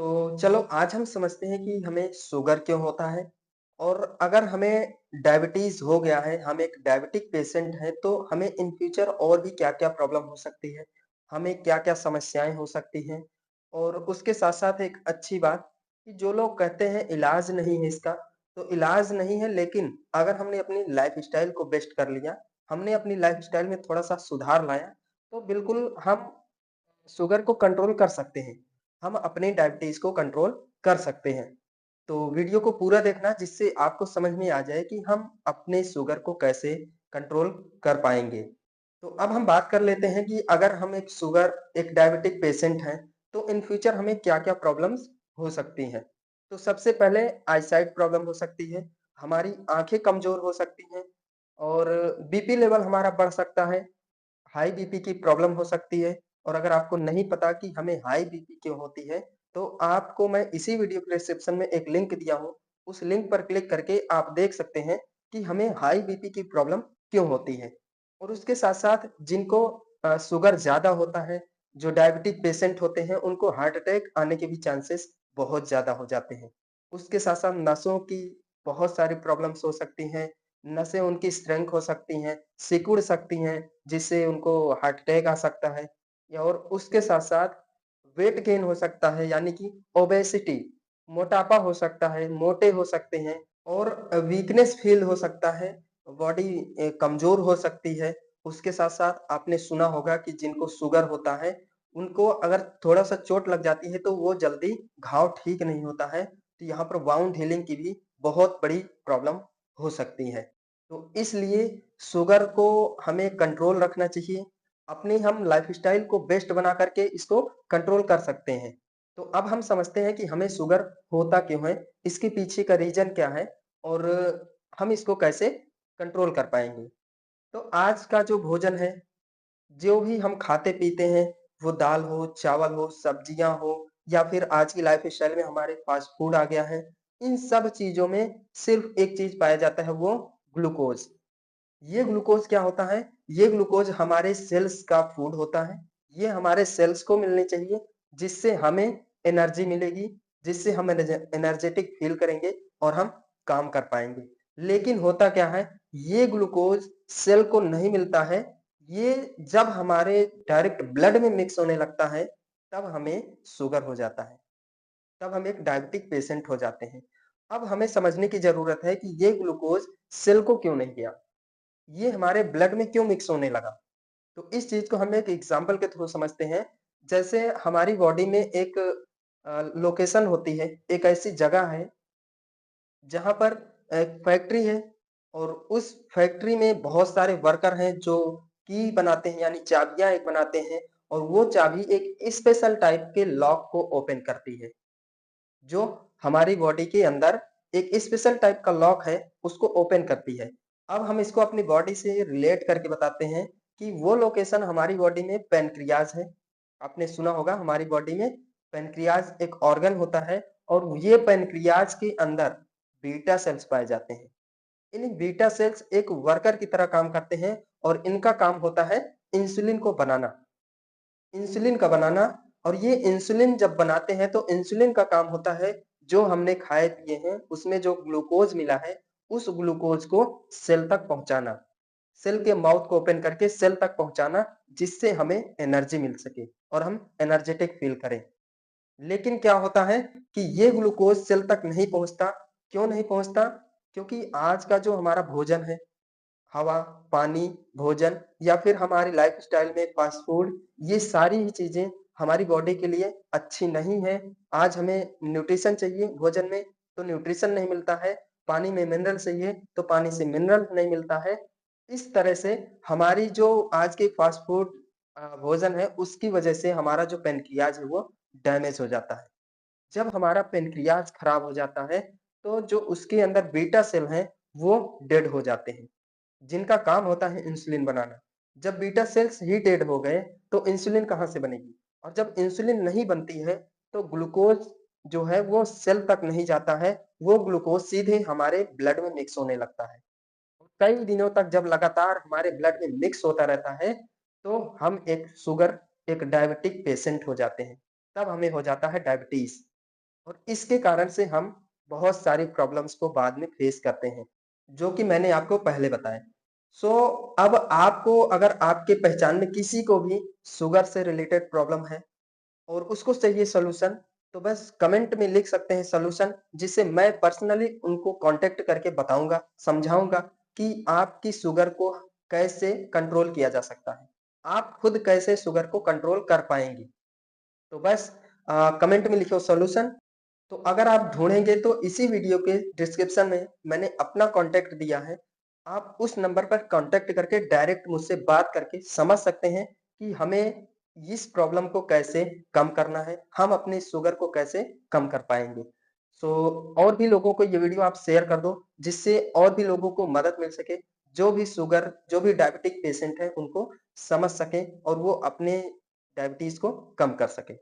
तो चलो आज हम समझते हैं कि हमें शुगर क्यों होता है और अगर हमें डायबिटीज हो गया है, हम एक डायबिटिक पेशेंट हैं, तो हमें इन फ्यूचर और भी क्या-क्या प्रॉब्लम हो सकती है, हमें क्या-क्या समस्याएं हो सकती हैं और उसके साथ-साथ एक अच्छी बात कि जो लोग कहते हैं इलाज नहीं है इसका, तो इलाज नहीं है लेकिन अगर हमने अपनी लाइफस्टाइल को बेस्ट कर लिया, हमने अपनी लाइफस्टाइल में थोड़ा-सा सुधार लाया, तो बिल्कुल हम शुगर को कंट्रोल कर सकते हैं। हम अपने डायबिटीज़ को कंट्रोल कर सकते हैं। तो वीडियो को पूरा देखना जिससे आपको समझ में आ जाए कि हम अपने शुगर को कैसे कंट्रोल कर पाएँगे। तो अब हम बात कर लेते हैं कि अगर हम एक डायबिटिक पेशेंट हैं, तो इन फ्यूचर हमें क्या-क्या प्रॉब्लम्स हो सकती हैं। तो सबसे पहले आईसाइट प्रॉब्लम हो सकती है, हमारी आँखें कमज़ोर हो सकती हैं और बीपी लेवल हमारा बढ़ सकता है। हाई बीपी की प्रॉब्लम हो सकती है और अगर आपको नहीं पता कि हमें हाई बीपी क्यों होती है, तो आपको मैं इसी वीडियो के डिस्क्रिप्शन में एक लिंक दिया हूँ, उस लिंक पर क्लिक करके आप देख सकते हैं कि हमें हाई बीपी की प्रॉब्लम क्यों होती है। और उसके साथ-साथ जिनको शुगर ज़्यादा होता है, जो डायबिटिक पेशेंट होते हैं, उनको हार्ट अटैक आने के भी चांसेस बहुत ज़्यादा हो जाते हैं। उसके साथ-साथ नसों की बहुत सारी प्रॉब्लम्स हो सकती हैं, नसें उनकी श्रिंक हो सकती हैं, सिकुड़ सकती हैं, जिससे उनको हार्ट अटैक आ सकता है या और उसके साथ-साथ वेट गेन हो सकता है यानी कि ओबेसिटी मोटापा हो सकता है, मोटे हो सकते हैं और वीकनेस फ़ील हो सकता है, बॉडी कमज़ोर हो सकती है। उसके साथ-साथ आपने सुना होगा कि जिनको शुगर होता है, उनको अगर थोड़ा-सा चोट लग जाती है तो वो जल्दी घाव ठीक नहीं होता है, तो यहाँ पर वाउंड हीलिंग की भी बहुत बड़ी प्रॉब्लम हो सकती है। तो इसलिए शुगर को हमें कंट्रोल रखना चाहिए। अपनी हम लाइफ़स्टाइल को बेस्ट बना कर के इसको कंट्रोल कर सकते हैं। तो अब हम समझते हैं कि हमें शुगर होता क्यों है? इसके पीछे का रीज़न क्या है? और हम इसको कैसे कंट्रोल कर पाएँगे? तो आज का जो भोजन है, जो भी हम खाते-पीते हैं, वो दाल हो, चावल हो, सब्जियाँ हो या फिर आज की लाइफ़स्टाइल में हमारे फ़ास्ट फूड आ गया है। इन सब चीज़ों में सिर्फ़ एक चीज़ पाया जाता है वो ग्लूकोज़। ये ग्लूकोज़ क्या होता है? ये ग्लूकोज़ हमारे सेल्स का फूड होता है। ये हमारे सेल्स को मिलनी चाहिए, जिससे हमें एनर्जी मिलेगी, जिससे हम एनर्जेटिक फ़ील करेंगे और हम काम कर पाएँगे। लेकिन होता क्या है, ये ग्लूकोज़ सेल को नहीं मिलता है। ये जब हमारे डायरेक्ट ब्लड में मिक्स होने लगता है, तब हमें शुगर हो जाता है। तब हम एक डायबिटिक पेशेंट हो जाते हैं। अब हमें समझने की ज़रूरत है कि ये ग्लूकोज़ सेल को क्यों नहीं गया? ये हमारे ब्लड में क्यों मिक्स होने लगा? तो इस चीज़ को हम एक एग्ज़ाम्पल के थ्रू समझते हैं। जैसे हमारी बॉडी में एक लोकेशन होती है, एक ऐसी जगह है जहाँ पर एक फैक्ट्री है और उस फैक्ट्री में बहुत सारे वर्कर हैं जो की बनाते हैं यानी चाबियाँ एक बनाते हैं और वो चाबी एक स्पेशल टाइप के लॉक को ओपन करती है। जो हमारी बॉडी के अंदर एक स्पेशल टाइप का लॉक है, उसको ओपन करती है। अब हम इसको अपनी बॉडी से रिलेट करके बताते हैं कि वो लोकेशन हमारी बॉडी में पैनक्रियाज़ है। आपने सुना होगा हमारी बॉडी में पैनक्रियाज़ एक ऑर्गन होता है और ये पैनक्रियाज़ के अंदर बीटा सेल्स पाए जाते हैं। इन बीटा सेल्स एक वर्कर की तरह काम करते हैं और इनका काम होता है इंसुलिन को बनाना। इंसुलिन का बनाना और ये इंसुलिन जब बनाते हैं तो इंसुलिन का काम होता है जो हमने खाए पिए हैं उसमें जो ग्लूकोज मिला है उस ग्लूकोज को सेल तक पहुंचाना सेल के माउथ को ओपन करके सेल तक पहुंचाना जिससे हमें एनर्जी मिल सके और हम एनर्जेटिक फील करें। लेकिन क्या होता है कि ये ग्लूकोज सेल तक नहीं पहुंचता। क्यों नहीं पहुंचता? क्योंकि आज का जो हमारा भोजन है, हवा, पानी, भोजन या फिर हमारी लाइफ़स्टाइल में फ़ास्ट फूड, ये सारी ही चीज़ें हमारी बॉडी के लिए अच्छी नहीं है। आज हमें न्यूट्रिशन चाहिए भोजन में, तो न्यूट्रिशन नहीं मिलता है। पानी में मिनरल चाहिए, तो पानी से मिनरल नहीं मिलता है। इस तरह से हमारी जो आज के फ़ास्ट फूड भोजन है, उसकी वजह से हमारा जो पैनक्रियाज़ है, वो डैमेज हो जाता है। जब हमारा पैनक्रियाज़ खराब हो जाता है, तो जो उसके अंदर बीटा सेल हैं, वो डेड हो जाते हैं। जिनका काम होता है इंसुलिन बनाना। जब बीटा सेल्स ही डेड हो गए, तो इंसुलिन कहाँ से बनेगी? और जब इंसुलिन नहीं बनती है, तो ग्लूकोज़ जो है वो सेल तक नहीं जाता है, वो ग्लूकोज़ सीधे हमारे ब्लड में मिक्स होने लगता है। कई दिनों तक जब लगातार हमारे ब्लड में मिक्स होता रहता है, तो हम एक डायबिटिक पेशेंट हो जाते हैं। तब हमें हो जाता है डायबिटीज़। और इसके कारण से हम बहुत सारी प्रॉब्लम्स को बाद में फेस करते हैं, जो कि मैंने आपको पहले बताए। सो अब आपको अगर आपके पहचान में किसी को भी शुगर से रिलेटेड प्रॉब्लम है और उसको चाहिए सॉल्यूशन, तो बस कमेंट में लिख सकते हैं सॉल्यूशन, जिससे मैं पर्सनली उनको कॉन्टैक्ट करके बताऊँगा, समझाऊँगा कि आपकी शुगर को कैसे कंट्रोल किया जा सकता है। आप खुद कैसे शुगर को कंट्रोल कर पाएँगी। तो बस कमेंट में लिखो सॉल्यूशन। तो अगर आप ढूँढेंगे तो इसी वीडियो के डिस्क्रिप्शन में मैंने अपना कॉन्टैक्ट दिया है। आप उस नंबर पर कॉन्टैक्ट करके डायरेक्ट मुझसे बात करके समझ सकते हैं कि हमें इस प्रॉब्लम को कैसे कम करना है, हम अपनी शुगर को कैसे कम कर पाएँगे। सो और भी लोगों को ये वीडियो आप शेयर कर दो, जिससे और भी लोगों को मदद मिल सके, जो भी डायबिटिक पेशेंट हैं, उनको समझ सकें और वो अपने डायबिटीज़ को कम कर सकें।